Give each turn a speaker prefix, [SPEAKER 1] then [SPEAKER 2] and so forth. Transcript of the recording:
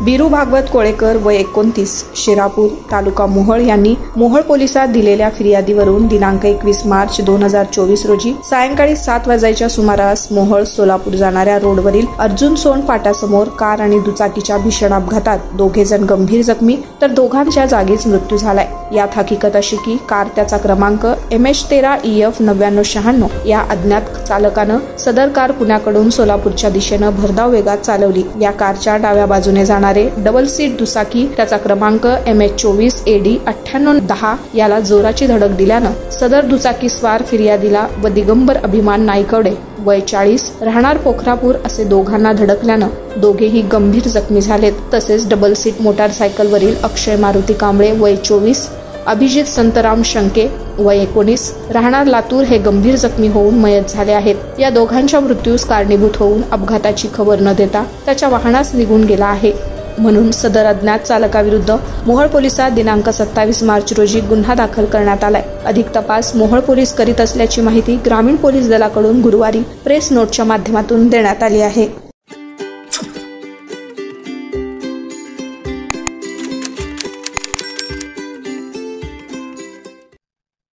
[SPEAKER 1] बिरू भागवत कोळेकर वय 29 शिरापूर तालुका मोहोळ यांनी मोहोळ पोलिसात दिलेल्या फिर्यादीवरून दिनांक 21 मार्च 2024 रोजी सायंकाळी 7 वाजण्याच्या सुमारास मोहोळ सोलापूर जाणाऱ्या रोडवरील अर्जुन सोंड फाट्यासमोर कार आणि दुचाकीच्या भीषण अपघातात दोघे जण गंभीर जखमी तर दोघांच्या जागीच मृत्यू झालाय। यात हकीकत अशी की कार त्याचा क्रमांक MH13EF 9996 या अज्ञात चालकानं सदर कार पुण्याकडून सोलापूरच्या दिशेनं भरधाव वेगात चालवली। या कारच्या डाव्या बाजूने जाणारे डबल सीट दुचाकी त्याचा क्रमांक MH24AD 9810 याला जोराची धडक दिल्यानं सदर दुचाकी स्वार फिर्यादीला व दिगंबर अभिमान नाईकवडे वय 40 राहणार पोखरापूर असे दोघांना धडकल्यानं दोघेही गंभीर जखमी झालेत। तसेच डबल सीट मोटारसायकलवरील अक्षय मारुती कांबळे वय 24 अभिजित संतराम शंके वय 19 राहणार लातूर हे गंभीर जखमी होऊन मयत झाले आहेत। या दोघांच्या मृत्यूस कारणीभूत होऊन अपघाताची खबर न देता त्याच्या वाहनास निघून गेला आहे, म्हणून सदर अज्ञात चालकाविरुद्ध मोहोळ पोलिसात दिनांक 27 मार्च रोजी गुन्हा दाखल करण्यात आलाय। अधिक तपास मोहोळ पोलीस करीत असल्याची माहिती ग्रामीण पोलीस दलाकडून गुरुवारी प्रेस नोटच्या माध्यमातून देण्यात आली आहे।